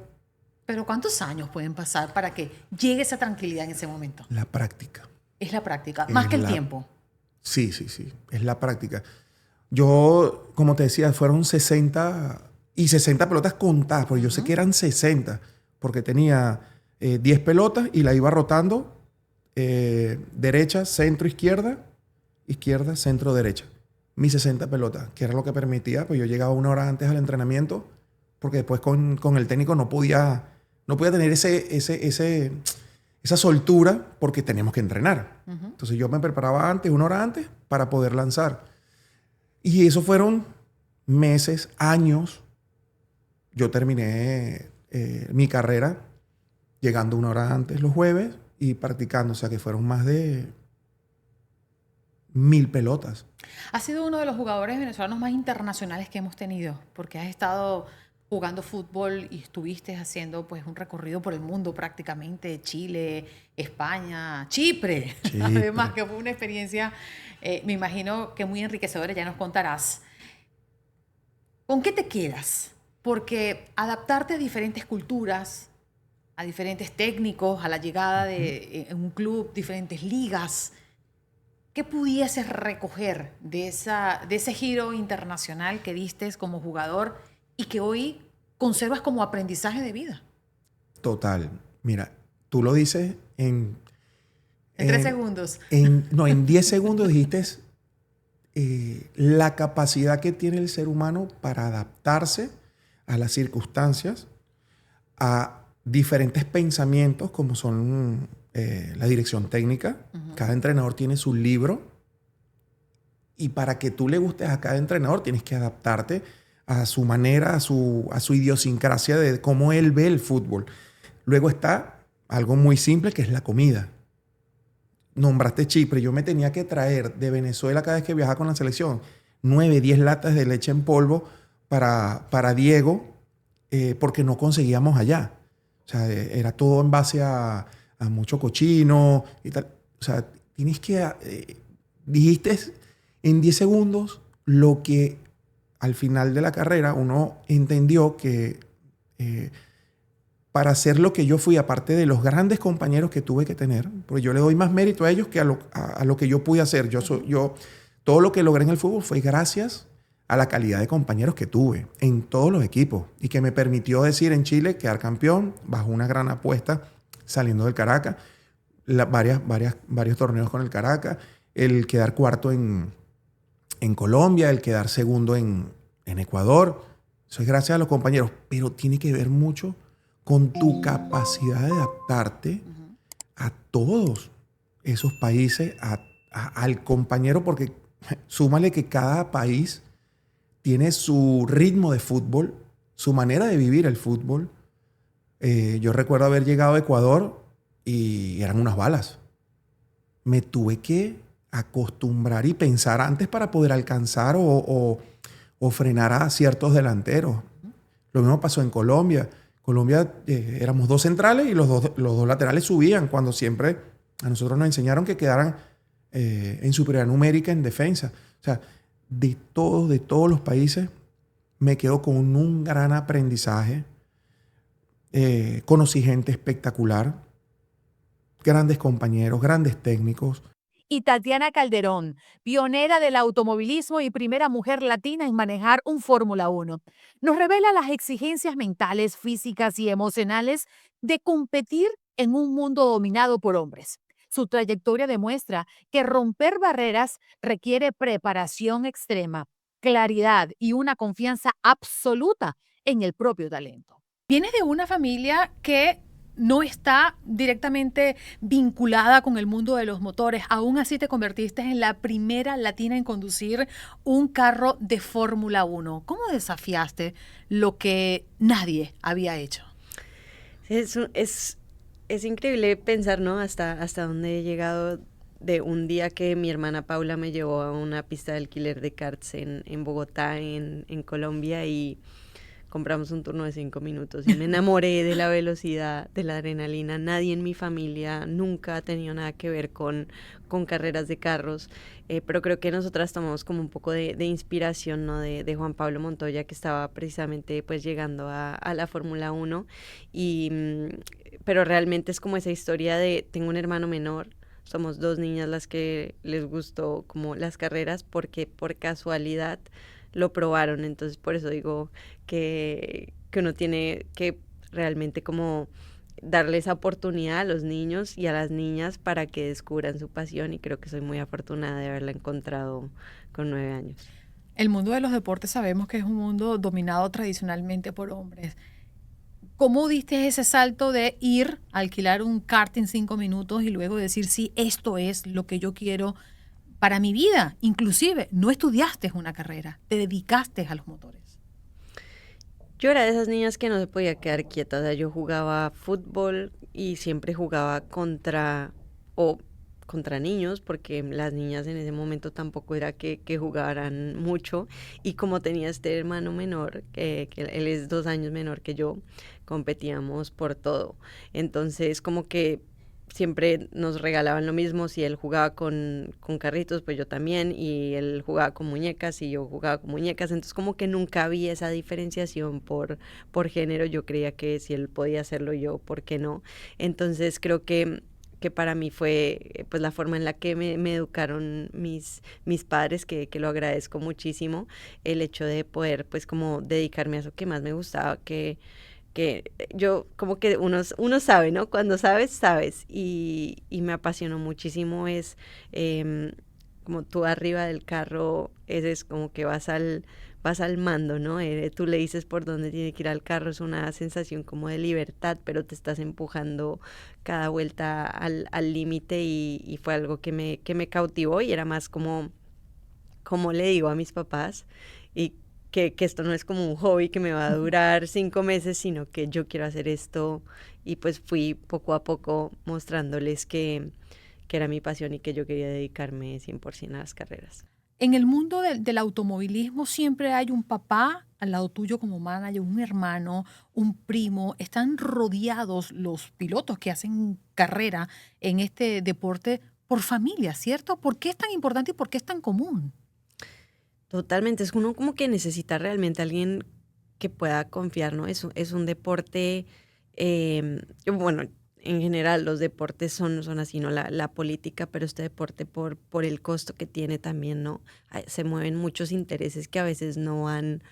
Pero ¿cuántos años pueden pasar para que llegue esa tranquilidad en ese momento? La práctica. Es la práctica, más que el tiempo. Sí, es la práctica. Yo, como te decía, fueron 60 y 60 pelotas contadas, porque yo sé que eran 60, porque tenía 10 pelotas y la iba rotando derecha, centro, izquierda, izquierda, centro, derecha. Mis 60 pelotas, que era lo que permitía, pues yo llegaba 1 hora antes al entrenamiento, porque después con el técnico no podía tener esa soltura porque teníamos que entrenar. Entonces yo me preparaba antes, 1 hora antes, para poder lanzar. Y eso fueron meses, años. Yo terminé mi carrera llegando 1 hora antes los jueves y practicando. O sea que fueron más de 1000 pelotas. Has sido uno de los jugadores venezolanos más internacionales que hemos tenido, porque has estado jugando fútbol y estuviste haciendo pues un recorrido por el mundo prácticamente, Chile, España, Chipre. Además que fue una experiencia, me imagino que muy enriquecedora, ya nos contarás. ¿Con qué te quedas? Porque adaptarte a diferentes culturas, a diferentes técnicos, a la llegada de un club, diferentes ligas, ¿qué pudieses recoger de ese giro internacional que diste como jugador y que hoy conservas como aprendizaje de vida? Total. Mira, tú lo dices en 3 segundos. En 10 segundos dijiste la capacidad que tiene el ser humano para adaptarse a las circunstancias, a diferentes pensamientos como son la dirección técnica. Cada entrenador tiene su libro y para que tú le gustes a cada entrenador tienes que adaptarte a su manera, a su idiosincrasia de cómo él ve el fútbol. Luego está algo muy simple que es la comida. Nombraste Chipre. Yo me tenía que traer de Venezuela cada vez que viajaba con la selección 9, 10 latas de leche en polvo para Diego porque no conseguíamos allá. O sea, era todo en base a mucho cochino y tal. O sea, tienes que... dijiste en 10 segundos lo que al final de la carrera uno entendió que para hacer lo que yo fui, aparte de los grandes compañeros que tuve que tener, porque yo le doy más mérito a ellos que a lo que yo pude hacer. Todo lo que logré en el fútbol fue gracias a la calidad de compañeros que tuve en todos los equipos y que me permitió decir en Chile quedar campeón bajo una gran apuesta saliendo del Caracas, varios torneos con el Caracas, el quedar cuarto en Colombia, el quedar segundo en Ecuador. Eso es gracias a los compañeros, pero tiene que ver mucho con tu capacidad de adaptarte a todos esos países, al compañero, porque súmale que cada país tiene su ritmo de fútbol, su manera de vivir el fútbol. Yo recuerdo haber llegado a Ecuador y eran unas balas. Me tuve que acostumbrar y pensar antes para poder alcanzar o frenar a ciertos delanteros. Lo mismo pasó en Colombia. Colombia éramos 2 centrales y los dos laterales subían cuando siempre a nosotros nos enseñaron que quedaran en superioridad numérica en defensa. O sea, de todos los países me quedo con un gran aprendizaje. Conocí gente espectacular, grandes compañeros, grandes técnicos. Y Tatiana Calderón, pionera del automovilismo y primera mujer latina en manejar un Fórmula 1, nos revela las exigencias mentales, físicas y emocionales de competir en un mundo dominado por hombres. Su trayectoria demuestra que romper barreras requiere preparación extrema, claridad y una confianza absoluta en el propio talento. Vienes de una familia que no está directamente vinculada con el mundo de los motores. Aún así te convertiste en la primera latina en conducir un carro de Fórmula 1. ¿Cómo desafiaste lo que nadie había hecho? Es increíble pensar, ¿no? Hasta dónde he llegado de un día que mi hermana Paula me llevó a una pista de alquiler de karts en Bogotá, en Colombia, y compramos un turno de 5 minutos y me enamoré de la velocidad, de la adrenalina. Nadie en mi familia nunca ha tenido nada que ver con carreras de carros, pero creo que nosotras tomamos como un poco de inspiración, ¿no? de Juan Pablo Montoya, que estaba precisamente pues llegando a la Fórmula 1, pero realmente es como esa historia de tengo un hermano menor. Somos 2 niñas las que les gustó como las carreras porque por casualidad lo probaron. Entonces por eso digo que uno tiene que realmente como darle esa oportunidad a los niños y a las niñas para que descubran su pasión, y creo que soy muy afortunada de haberla encontrado con 9 años. El mundo de los deportes sabemos que es un mundo dominado tradicionalmente por hombres. ¿Cómo diste ese salto de ir a alquilar un kart en 5 minutos y luego decir, sí, esto es lo que yo quiero para mi vida? Inclusive, no estudiaste una carrera, te dedicaste a los motores. Yo era de esas niñas que no se podía quedar quieta. O sea, yo jugaba fútbol y siempre jugaba contra niños, porque las niñas en ese momento tampoco era que jugaran mucho. Y como tenía este hermano menor, que él es 2 años menor que yo, competíamos por todo. Entonces, como que siempre nos regalaban lo mismo. Si él jugaba con carritos, pues yo también, y él jugaba con muñecas y yo jugaba con muñecas. Entonces como que nunca había esa diferenciación por género. Yo creía que si él podía hacerlo yo, ¿por qué no? Entonces creo que para mí fue pues la forma en la que me educaron mis padres, que lo agradezco muchísimo, el hecho de poder pues como dedicarme a eso que más me gustaba, que yo como que uno sabe, ¿no? Cuando sabes, y me apasionó muchísimo. Es como tú arriba del carro, es como que vas al mando, ¿no? Tú le dices por dónde tiene que ir al carro. Es una sensación como de libertad, pero te estás empujando cada vuelta al límite, y fue algo que me cautivó, y era más como le digo a mis papás, y que esto no es como un hobby que me va a durar 5 meses, sino que yo quiero hacer esto, y pues fui poco a poco mostrándoles que era mi pasión y que yo quería dedicarme 100% a las carreras. En el mundo del automovilismo siempre hay un papá al lado tuyo como manager, un hermano, un primo. Están rodeados los pilotos que hacen carrera en este deporte por familia, ¿cierto? ¿Por qué es tan importante y por qué es tan común? Totalmente, es uno como que necesita realmente alguien que pueda confiar, ¿no? Es un deporte, bueno, en general los deportes son así, ¿no? La política, pero este deporte por el costo que tiene también, ¿no? Se mueven muchos intereses que a veces no van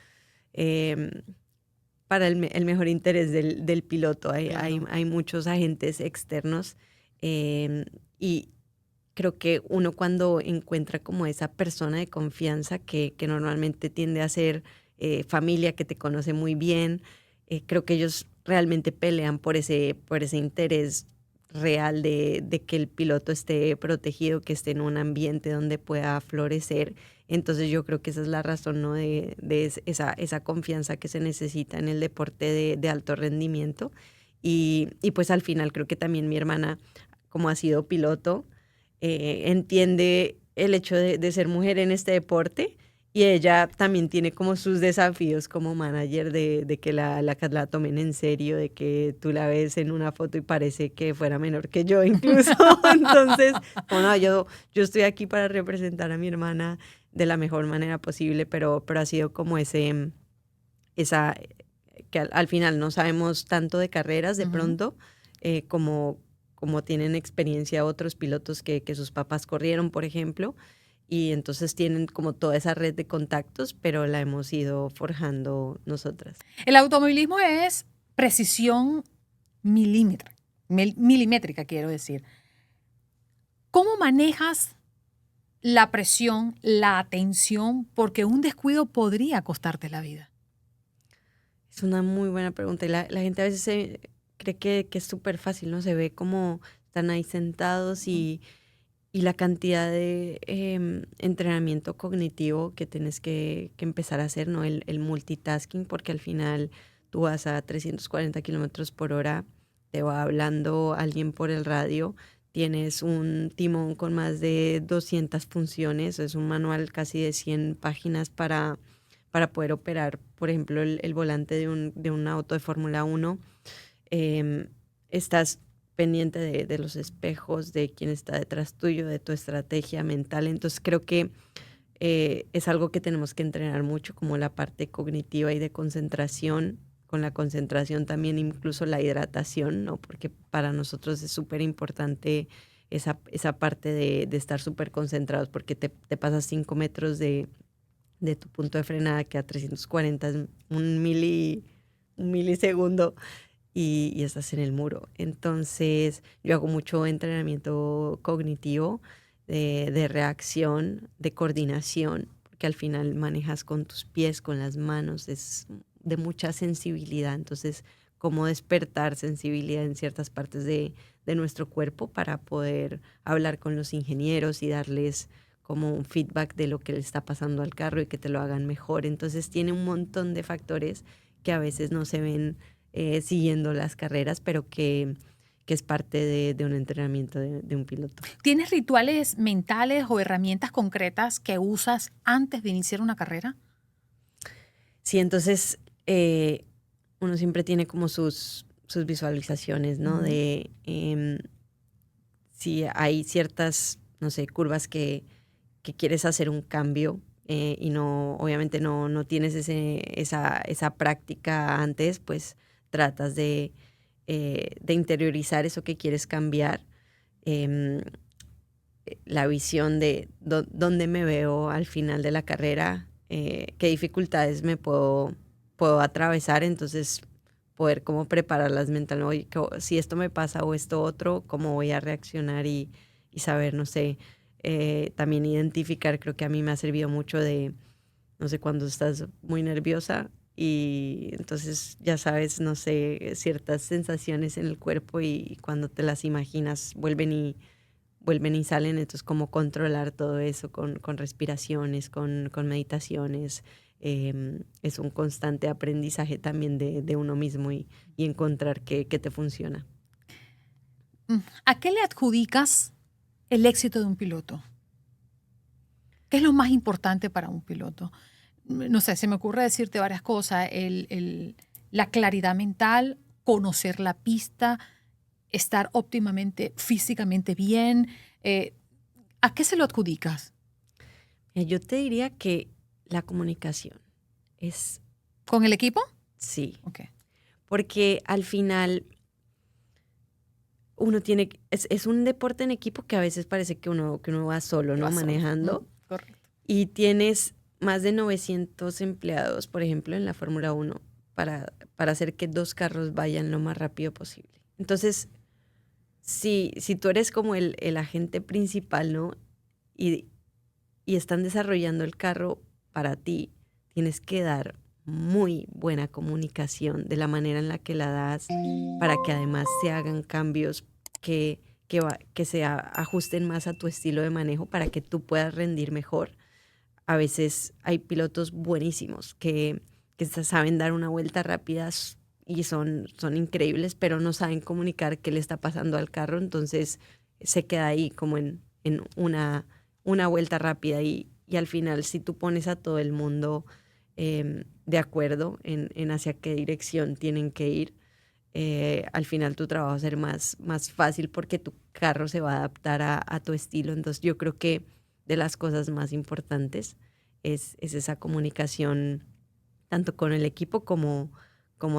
para el mejor interés del piloto. Hay muchos agentes externos, y creo que uno cuando encuentra como esa persona de confianza que normalmente tiende a ser familia que te conoce muy bien, creo que ellos realmente pelean por ese interés real de que el piloto esté protegido, que esté en un ambiente donde pueda florecer. Entonces yo creo que esa es la razón, ¿no? de esa confianza que se necesita en el deporte de alto rendimiento. Y pues al final creo que también mi hermana, como ha sido piloto, entiende el hecho de ser mujer en este deporte, y ella también tiene como sus desafíos como manager de que la tomen en serio, de que tú la ves en una foto y parece que fuera menor que yo incluso. Entonces, bueno, yo estoy aquí para representar a mi hermana de la mejor manera posible, pero ha sido como esa que al final no sabemos tanto de carreras de pronto, como tienen experiencia otros pilotos que sus papás corrieron, por ejemplo, y entonces tienen como toda esa red de contactos, pero la hemos ido forjando nosotras. El automovilismo es precisión milimétrica, quiero decir. ¿Cómo manejas la presión, la atención? Porque un descuido podría costarte la vida. Es una muy buena pregunta, y la gente a veces cree que es súper fácil, ¿no? Se ve como están ahí sentados, y la cantidad de entrenamiento cognitivo que tienes que empezar a hacer, ¿no? El multitasking, porque al final tú vas a 340 kilómetros por hora, te va hablando alguien por el radio, tienes un timón con más de 200 funciones, es un manual casi de 100 páginas para para poder operar, por ejemplo, el volante de un auto de Fórmula 1. Estás pendiente de los espejos, de quién está detrás tuyo, de tu estrategia mental. Entonces creo que es algo que tenemos que entrenar mucho, como la parte cognitiva y de concentración. Con la concentración también incluso la hidratación, ¿no? Porque para nosotros es súper importante esa parte de estar súper concentrados, porque te pasas 5 metros de tu punto de frenada, que a 340 es un milisegundo, y estás en el muro. Entonces, yo hago mucho entrenamiento cognitivo, de reacción, de coordinación, porque al final manejas con tus pies, con las manos, es de mucha sensibilidad. Entonces, cómo despertar sensibilidad en ciertas partes de nuestro cuerpo para poder hablar con los ingenieros y darles como un feedback de lo que le está pasando al carro y que te lo hagan mejor. Entonces, tiene un montón de factores que a veces no se ven siguiendo las carreras, pero que es parte de un entrenamiento de un piloto. ¿Tienes rituales mentales o herramientas concretas que usas antes de iniciar una carrera? Sí, entonces uno siempre tiene como sus visualizaciones, ¿no? De si hay ciertas, no sé, curvas que quieres hacer un cambio y no, obviamente no tienes esa práctica antes, pues tratas de interiorizar eso que quieres cambiar, la visión de dónde me veo al final de la carrera, qué dificultades me puedo atravesar, entonces poder como prepararlas mentalmente. Oye, si esto me pasa o esto otro, cómo voy a reaccionar y saber, no sé, también identificar. Creo que a mí me ha servido mucho de, no sé, cuando estás muy nerviosa y entonces ya sabes, no sé, ciertas sensaciones en el cuerpo y cuando te las imaginas vuelven y salen. Entonces, cómo controlar todo eso con respiraciones, con meditaciones. Es un constante aprendizaje también de uno mismo y encontrar qué te funciona. ¿A qué le adjudicas el éxito de un piloto? ¿Qué es lo más importante para un piloto? No sé, se me ocurre decirte varias cosas. La claridad mental, conocer la pista, estar óptimamente, físicamente bien. ¿A qué se lo adjudicas? Yo te diría que la comunicación es... ¿Con el equipo? Sí. Okay. Porque al final uno tiene... Es un deporte en equipo que a veces parece que uno va solo, ¿no? Manejando. Correcto. Y tienes más de 900 empleados, por ejemplo, en la Fórmula 1 para hacer que 2 carros vayan lo más rápido posible. Entonces, si tú eres como el agente principal, ¿no? Y están desarrollando el carro para ti, tienes que dar muy buena comunicación de la manera en la que la das, para que además se hagan cambios que se ajusten más a tu estilo de manejo para que tú puedas rendir mejor. A veces hay pilotos buenísimos que saben dar una vuelta rápida y son increíbles, pero no saben comunicar qué le está pasando al carro, entonces se queda ahí como en una vuelta rápida y al final, si tú pones a todo el mundo de acuerdo en hacia qué dirección tienen que ir, al final tu trabajo va a ser más fácil porque tu carro se va a adaptar a tu estilo. Entonces yo creo que de las cosas más importantes es esa comunicación, tanto con el equipo como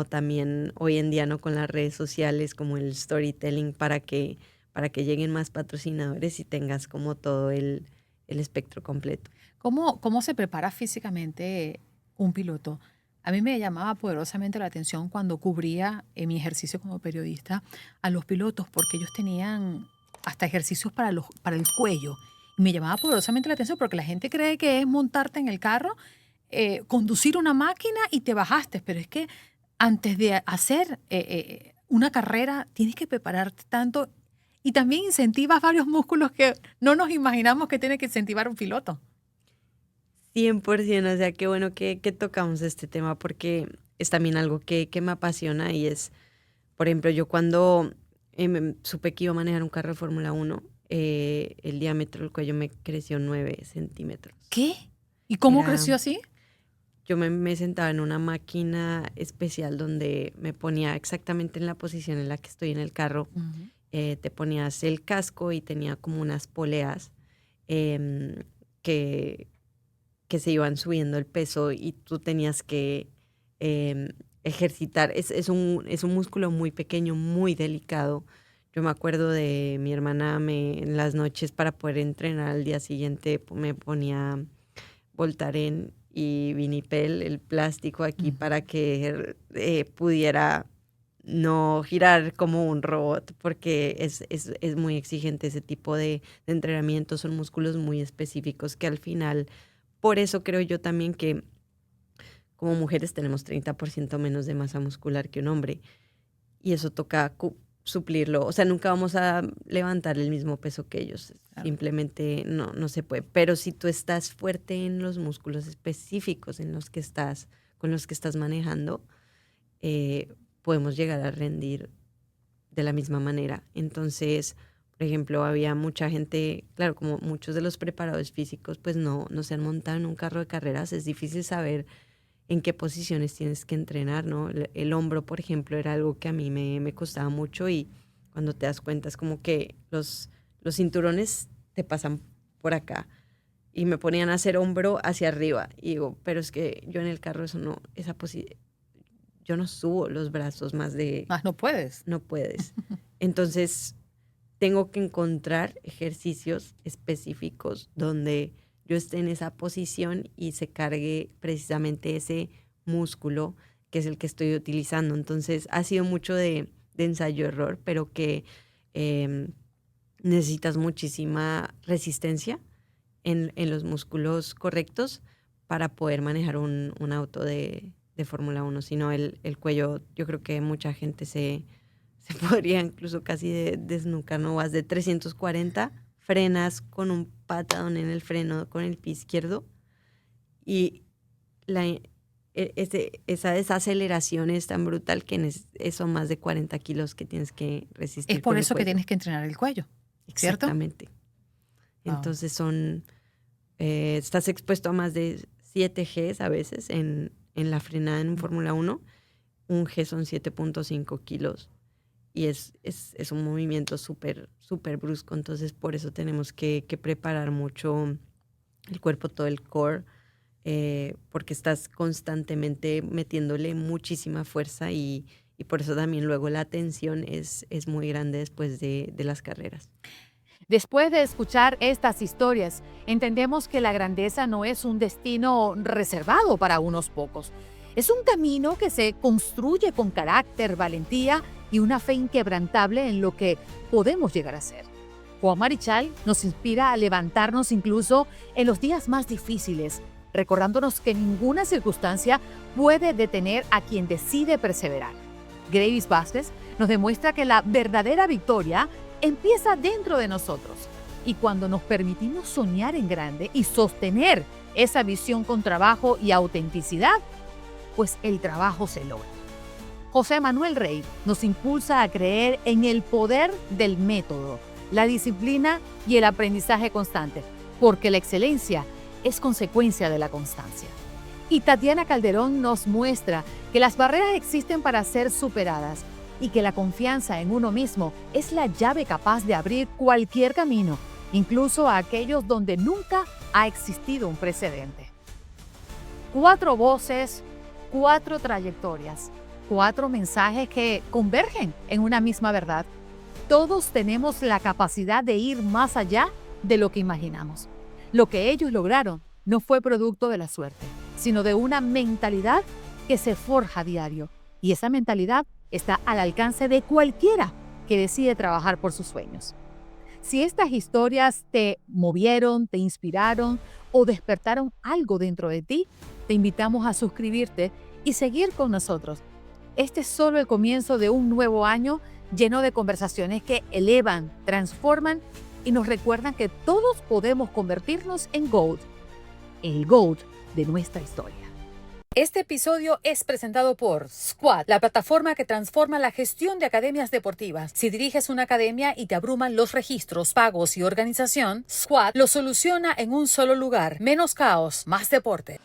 también hoy en día, ¿no? Con las redes sociales, como el storytelling, para que lleguen más patrocinadores y tengas como todo el espectro completo. ¿Cómo se prepara físicamente un piloto? A mí me llamaba poderosamente la atención cuando cubría en mi ejercicio como periodista a los pilotos, porque ellos tenían hasta ejercicios para el cuello. Y me llamaba poderosamente la atención porque la gente cree que es montarte en el carro, conducir una máquina y te bajaste, pero es que antes de hacer una carrera tienes que prepararte tanto y también incentivas varios músculos que no nos imaginamos que tiene que incentivar un piloto. 100%, o sea, qué bueno que tocamos este tema porque es también algo que me apasiona y es, por ejemplo, yo cuando supe que iba a manejar un carro de Fórmula 1, el diámetro del cuello me creció 9 centímetros. ¿Qué? ¿Y cómo creció así? yo me sentaba en una máquina especial donde me ponía exactamente en la posición en la que estoy en el carro. Te ponías el casco y tenía como unas poleas que se iban subiendo el peso y tú tenías que ejercitar. Es un músculo muy pequeño, muy delicado. Yo me acuerdo de mi hermana en las noches para poder entrenar al día siguiente me ponía Voltaren y Vinipel, el plástico aquí, para que pudiera no girar como un robot, porque es muy exigente ese tipo de entrenamiento. Son músculos muy específicos que al final, por eso creo yo también que como mujeres tenemos 30% menos de masa muscular que un hombre, y eso toca suplirlo. O sea, nunca vamos a levantar el mismo peso que ellos. Claro. Simplemente no se puede. Pero si tú estás fuerte en los músculos específicos con los que estás manejando, podemos llegar a rendir de la misma manera. Entonces, por ejemplo, había mucha gente, claro, como muchos de los preparadores físicos, pues no se han montado en un carro de carreras. Es difícil saber en qué posiciones tienes que entrenar, ¿no? El hombro, por ejemplo, era algo que a mí me costaba mucho, y cuando te das cuenta es como que los cinturones te pasan por acá y me ponían a hacer hombro hacia arriba y digo, pero es que yo en el carro yo no subo los brazos más de... No puedes. No puedes. Entonces tengo que encontrar ejercicios específicos donde yo esté en esa posición y se cargue precisamente ese músculo que es el que estoy utilizando. Entonces ha sido mucho de ensayo-error, pero que necesitas muchísima resistencia en los músculos correctos para poder manejar un auto de Fórmula 1. Si no, el cuello, yo creo que mucha gente se podría incluso casi desnucar, ¿no? Vas de 340, frenas con un patadón en el freno con el pie izquierdo y esa desaceleración es tan brutal que son más de 40 kilos que tienes que resistir. Es por eso que tienes que entrenar el cuello, ¿cierto? Exactamente. Entonces estás expuesto a más de 7 Gs a veces en la frenada en Fórmula 1. Un G son 7.5 kilos. Y es un movimiento súper, súper brusco. Entonces, por eso tenemos que preparar mucho el cuerpo, todo el core, porque estás constantemente metiéndole muchísima fuerza y por eso también luego la tensión es muy grande después de las carreras. Después de escuchar estas historias, entendemos que la grandeza no es un destino reservado para unos pocos. Es un camino que se construye con carácter, valentía y una fe inquebrantable en lo que podemos llegar a ser. Juan Marichal nos inspira a levantarnos incluso en los días más difíciles, recordándonos que ninguna circunstancia puede detener a quien decide perseverar. Gravis Vázquez nos demuestra que la verdadera victoria empieza dentro de nosotros, y cuando nos permitimos soñar en grande y sostener esa visión con trabajo y autenticidad, pues el trabajo se logra. José Manuel Rey nos impulsa a creer en el poder del método, la disciplina y el aprendizaje constante, porque la excelencia es consecuencia de la constancia. Y Tatiana Calderón nos muestra que las barreras existen para ser superadas y que la confianza en uno mismo es la llave capaz de abrir cualquier camino, incluso a aquellos donde nunca ha existido un precedente. 4 voces, 4 trayectorias, 4 mensajes que convergen en una misma verdad. Todos tenemos la capacidad de ir más allá de lo que imaginamos. Lo que ellos lograron no fue producto de la suerte, sino de una mentalidad que se forja a diario. Y esa mentalidad está al alcance de cualquiera que decide trabajar por sus sueños. Si estas historias te movieron, te inspiraron o despertaron algo dentro de ti, te invitamos a suscribirte y seguir con nosotros. Este es solo el comienzo de un nuevo año lleno de conversaciones que elevan, transforman y nos recuerdan que todos podemos convertirnos en GOAT, el GOAT de nuestra historia. Este episodio es presentado por Squad, la plataforma que transforma la gestión de academias deportivas. Si diriges una academia y te abruman los registros, pagos y organización, Squad lo soluciona en un solo lugar. Menos caos, más deporte.